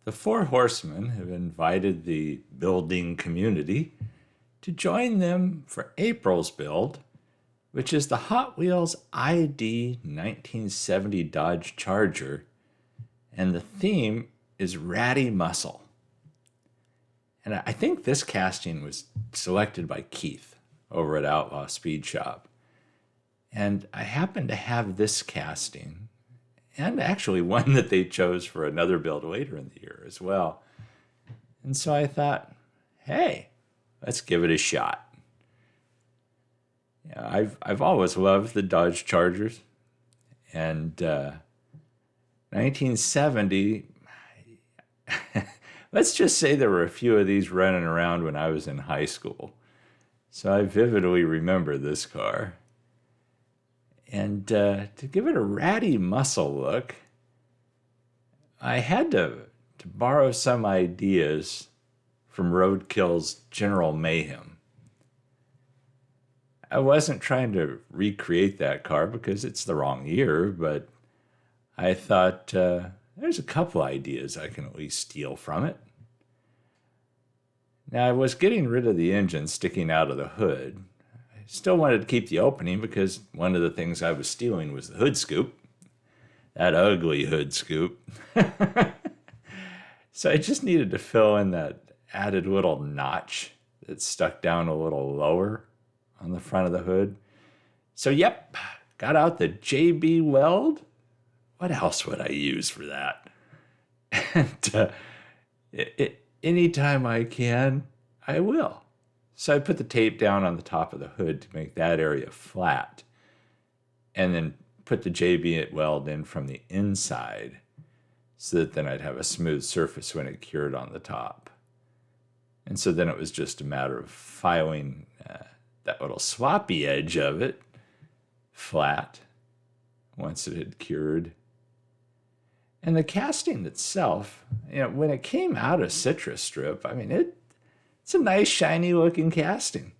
The Four Horsemen have invited the building community to join them for April's build, which is the Hot Wheels ID 1970 Dodge Charger, and the theme is Ratty Muscle. And I think this casting was selected by Keith over at Outlaw Speed Shop. And I happen to have this casting, and actually one that they chose for another build later in the year as well. And so I thought, hey, let's give it a shot. I've always loved the Dodge Chargers, and 1970. Let's just say there were a few of these running around when I was in high school, so I vividly remember this car. And to give it a ratty muscle look, I had to borrow some ideas from Roadkill's General Mayhem. I wasn't trying to recreate that car because it's the wrong year, but I thought there's a couple ideas I can at least steal from it. Now, I was getting rid of the engine sticking out of the hood. Still wanted to keep the opening because one of the things I was stealing was the hood scoop. That ugly hood scoop. So I just needed to fill in that added little notch that stuck down a little lower on the front of the hood. So yep, got out the JB weld. What else would I use for that? And anytime I can, I will. So I put the tape down on the top of the hood to make that area flat, and then put the JB weld in from the inside so that then I'd have a smooth surface when it cured on the top. And so then it was just a matter of filing that little sloppy edge of it flat once it had cured. And the casting itself, when it came out of Citrus Strip, I mean, it's a nice, shiny looking casting.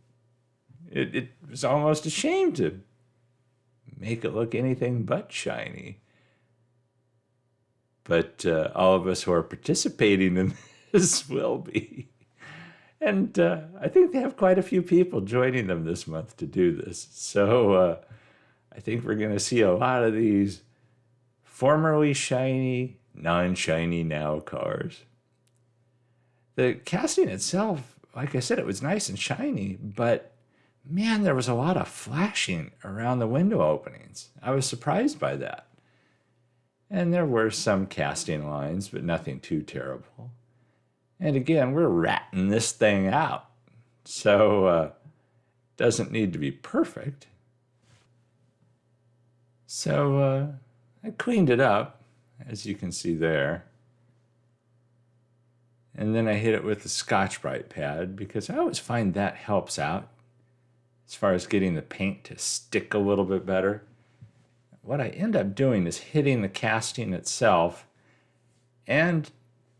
It was almost a shame to make it look anything but shiny. But all of us who are participating in this will be. And I think they have quite a few people joining them this month to do this. So I think we're going to see a lot of these formerly shiny, non-shiny now cars. The casting itself, like I said, it was nice and shiny, but man, there was a lot of flashing around the window openings. I was surprised by that. And there were some casting lines, but nothing too terrible. And again, we're ratting this thing out. So doesn't need to be perfect. So I cleaned it up, as you can see there. And then I hit it with the Scotch-Brite pad because I always find that helps out as far as getting the paint to stick a little bit better. What I end up doing is hitting the casting itself and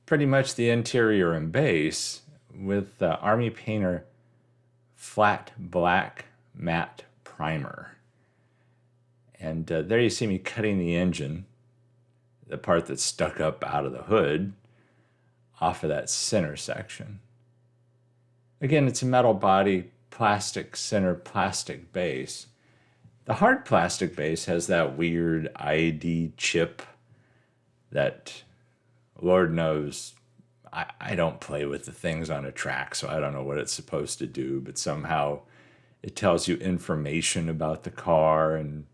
pretty much the interior and base with the Army Painter Flat Black Matte Primer. And there you see me cutting the engine, the part that's stuck up out of the hood, off of that center section. Again, it's a metal body, plastic center, plastic base. The hard plastic base has that weird ID chip that, Lord knows, I don't play with the things on a track, so I don't know what it's supposed to do, but somehow it tells you information about the car, and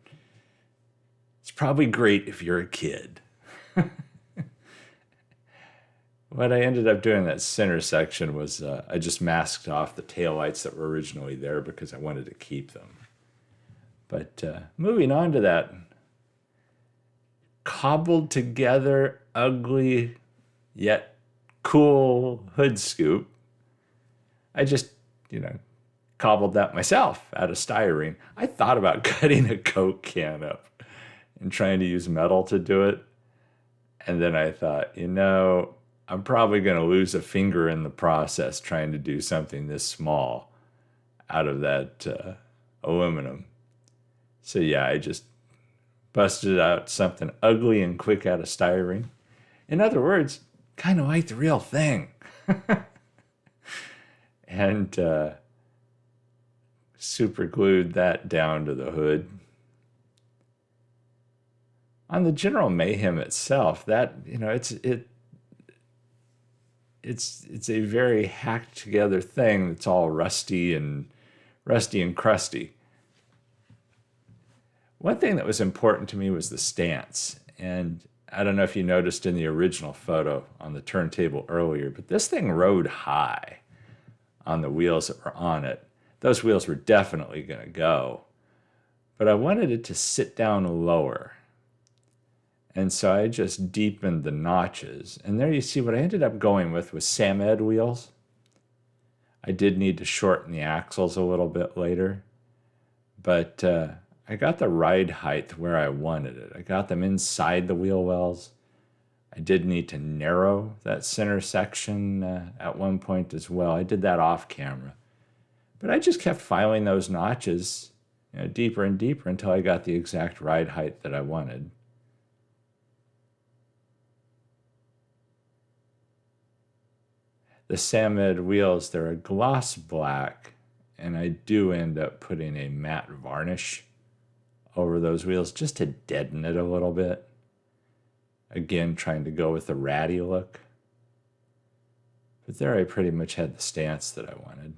it's probably great if you're a kid. What I ended up doing in that center section was I just masked off the taillights that were originally there because I wanted to keep them. But moving on to that cobbled together, ugly, yet cool hood scoop, I just, cobbled that myself out of styrene. I thought about cutting a Coke can up and trying to use metal to do it. And then I thought, I'm probably going to lose a finger in the process trying to do something this small out of that aluminum. So yeah, I just busted out something ugly and quick out of styrene. In other words, kind of like the real thing. And super glued that down to the hood. On the General Mayhem itself, that, it's a very hacked together thing that's all rusty and crusty. One thing that was important to me was the stance. And I don't know if you noticed in the original photo on the turntable earlier, but this thing rode high on the wheels that were on it. Those wheels were definitely going to go. But I wanted it to sit down lower. And so I just deepened the notches. And there you see what I ended up going with was Samed wheels. I did need to shorten the axles a little bit later. But I got the ride height where I wanted it. I got them inside the wheel wells. I did need to narrow that center section at one point as well. I did that off camera. But I just kept filing those notches deeper and deeper until I got the exact ride height that I wanted. The Samed wheels, they're a gloss black, and I do end up putting a matte varnish over those wheels just to deaden it a little bit. Again, trying to go with the ratty look. But there I pretty much had the stance that I wanted.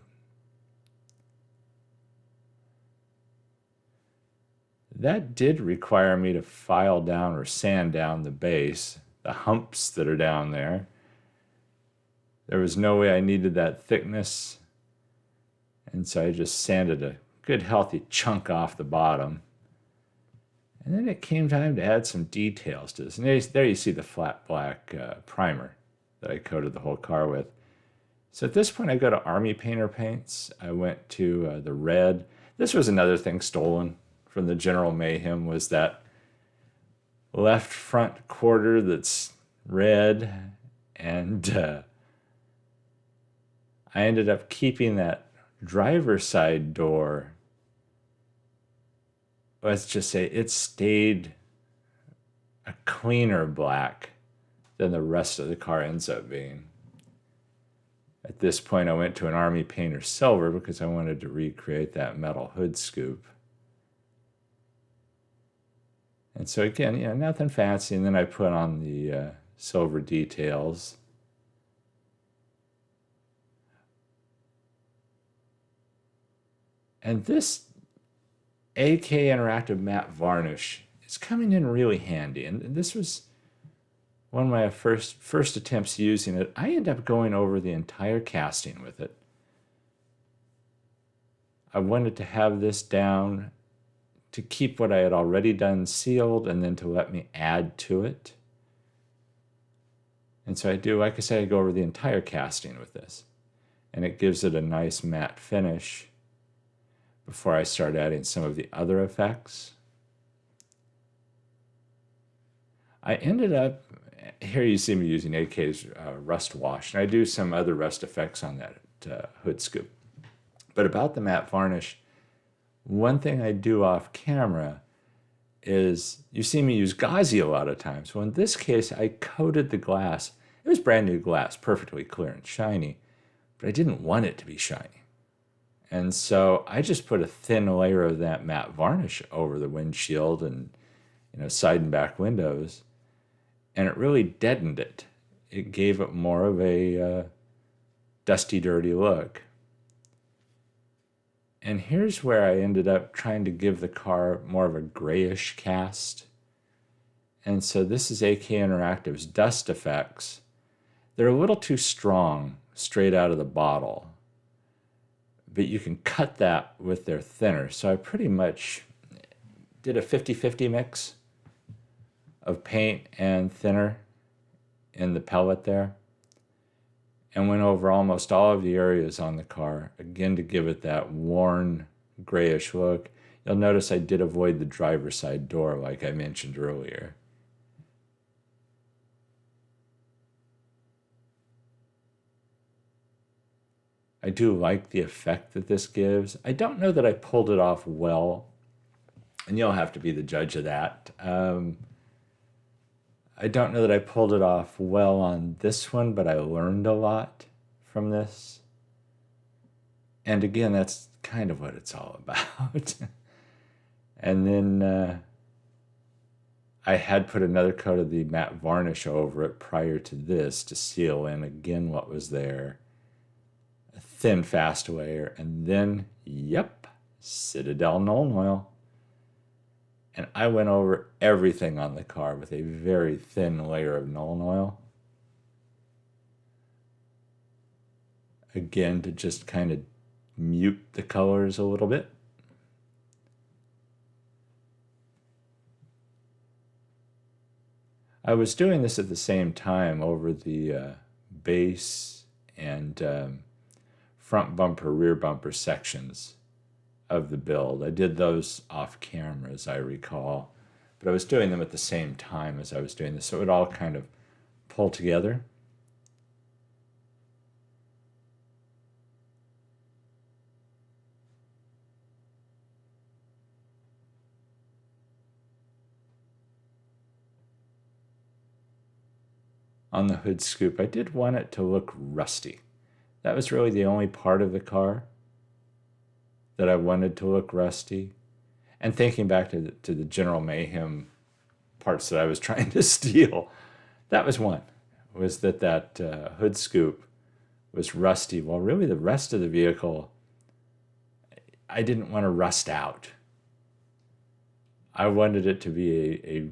That did require me to file down or sand down the base, the humps that are down there. There was no way I needed that thickness, and so I just sanded a good healthy chunk off the bottom. And then it came time to add some details to this. And there you see the flat black primer that I coated the whole car with. So at this point I go to Army Painter paints. I went to the red. This was another thing stolen from the General Mayhem, was that left front quarter that's red, and I ended up keeping that driver's side door. Let's just say it stayed a cleaner black than the rest of the car ends up being. At this point, I went to an Army Painter silver because I wanted to recreate that metal hood scoop. And so again, nothing fancy. And then I put on the silver details. And this AK Interactive Matte Varnish is coming in really handy. And this was one of my first attempts using it. I ended up going over the entire casting with it. I wanted to have this down to keep what I had already done sealed and then to let me add to it. And so I do, like I said, I go over the entire casting with this. And it gives it a nice matte finish before I start adding some of the other effects. I ended up, here you see me using AK's Rust Wash, and I do some other rust effects on that hood scoop. But about the matte varnish, one thing I do off camera is, you see me use gauzy a lot of times. Well, in this case, I coated the glass. It was brand new glass, perfectly clear and shiny, but I didn't want it to be shiny. And so I just put a thin layer of that matte varnish over the windshield and side and back windows, and it really deadened it. It gave it more of a dusty, dirty look. And here's where I ended up trying to give the car more of a grayish cast. And so this is AK Interactive's Dust Effects. They're a little too strong straight out of the bottle, but you can cut that with their thinner. So I pretty much did a 50-50 mix of paint and thinner in the pellet there, and went over almost all of the areas on the car, again to give it that worn grayish look. You'll notice I did avoid the driver's side door like I mentioned earlier. I do like the effect that this gives. I don't know that I pulled it off well, and you'll have to be the judge of that. I don't know that I pulled it off well on this one, but I learned a lot from this. And again, that's kind of what it's all about. And then I had put another coat of the matte varnish over it prior to this to seal in again what was there. A thin fast layer, and then, yep, Citadel Nuln Oil. And I went over everything on the car with a very thin layer of Nuln Oil. Again, to just kind of mute the colors a little bit. I was doing this at the same time over the base and front bumper, rear bumper sections of the build. I did those off camera, as I recall, but I was doing them at the same time as I was doing this, so it would all kind of pull together. On the hood scoop, I did want it to look rusty. That was really the only part of the car that I wanted to look rusty. And thinking back to the General Mayhem parts that I was trying to steal, that was one, was that hood scoop was rusty. Well, really the rest of the vehicle, I didn't want to rust out. I wanted it to be a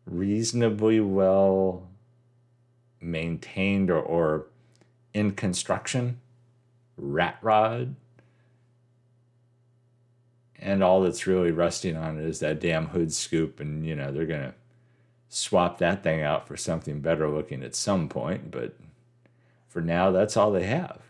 reasonably well maintained or in construction rat rod. And all that's really rusting on it is that damn hood scoop. And, you know, they're going to swap that thing out for something better looking at some point. But for now, that's all they have.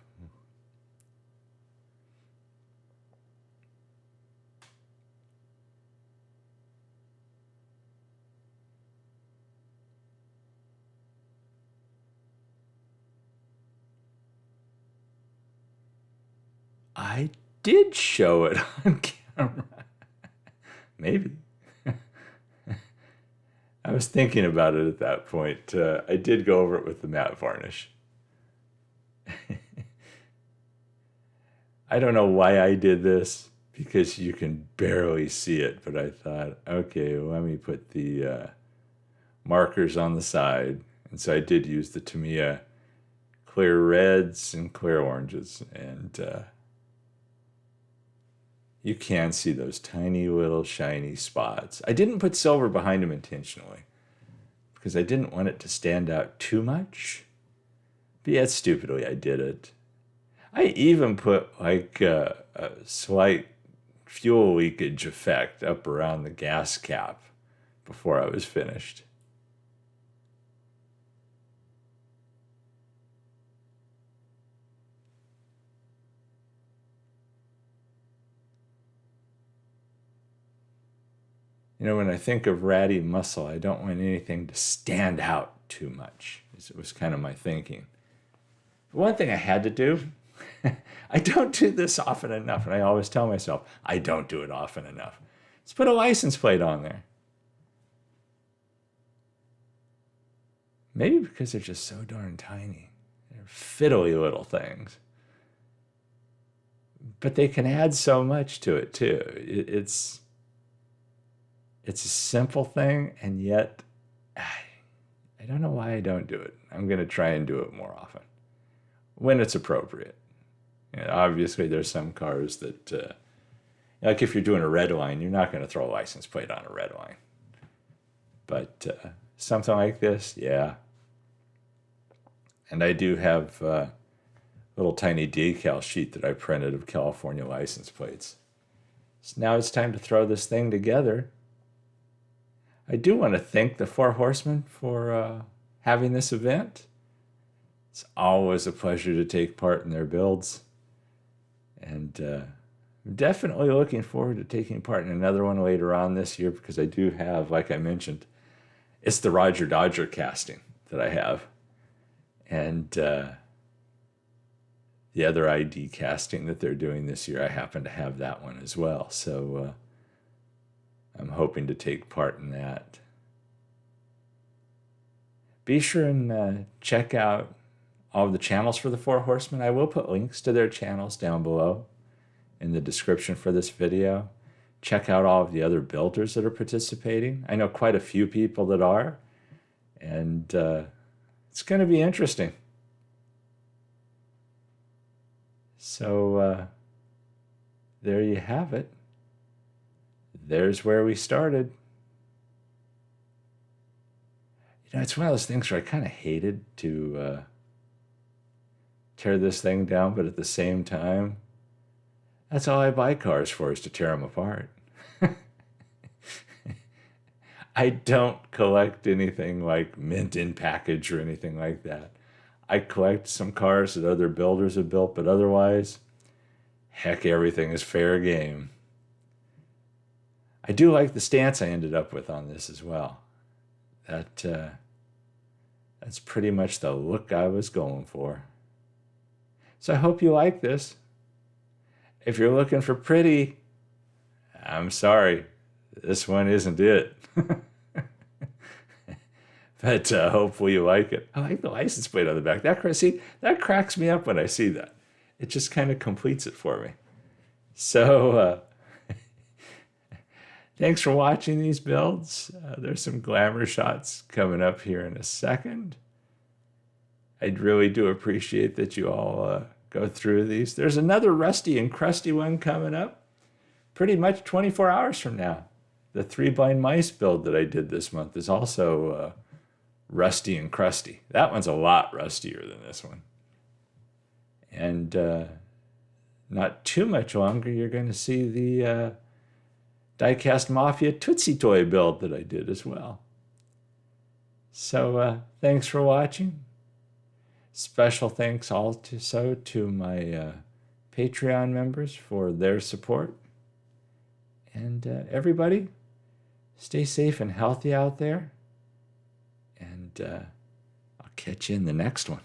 I did show it on camera. Maybe. I was thinking about it at that point. I did go over it with the matte varnish. I don't know why I did this, because you can barely see it, but I thought, okay, let me put the markers on the side. And so I did use the Tamiya clear reds and clear oranges, and you can see those tiny little shiny spots. I didn't put silver behind them intentionally because I didn't want it to stand out too much. But yeah, stupidly I did it. I even put like a slight fuel leakage effect up around the gas cap before I was finished. You know, when I think of Ratty Muscle, I don't want anything to stand out too much. It was kind of my thinking. One thing I had to do, I don't do this often enough, and I always tell myself, I don't do it often enough. Let's put a license plate on there. Maybe because they're just so darn tiny. They're fiddly little things. But they can add so much to it, too. It's a simple thing, and yet I don't know why I don't do it. I'm going to try and do it more often when it's appropriate. You know, obviously, there's some cars that, like if you're doing a red line, you're not going to throw a license plate on a red line. But something like this, yeah. And I do have a little tiny decal sheet that I printed of California license plates. So now it's time to throw this thing together. I do want to thank the Four Horsemen for having this event. It's always a pleasure to take part in their builds. And I'm definitely looking forward to taking part in another one later on this year, because I do have, like I mentioned, it's the Roger Dodger casting that I have. And the other ID casting that they're doing this year, I happen to have that one as well. So I'm hoping to take part in that. Be sure and check out all of the channels for the Four Horsemen. I will put links to their channels down below in the description for this video. Check out all of the other builders that are participating. I know quite a few people that are, and it's going to be interesting. So there you have it. There's where we started. You know, it's one of those things where I kind of hated to tear this thing down, but at the same time, that's all I buy cars for, is to tear them apart. I don't collect anything like mint in package or anything like that. I collect some cars that other builders have built, but otherwise, heck, everything is fair game. I do like the stance I ended up with on this as well. That's pretty much the look I was going for. So I hope you like this. If you're looking for pretty, I'm sorry, this one isn't it. But hopefully you like it. I like the license plate on the back. That cracks me up when I see that. It just kind of completes it for me. So thanks for watching these builds. There's some glamour shots coming up here in a second. I really do appreciate that you all go through these. There's another rusty and crusty one coming up pretty much 24 hours from now. The 3 blind mice build that I did this month is also rusty and crusty. That one's a lot rustier than this one. And not too much longer, you're going to see the Diecast Mafia Tootsie Toy build that I did as well. So thanks for watching. Special thanks also to my Patreon members for their support. And everybody, stay safe and healthy out there. And I'll catch you in the next one.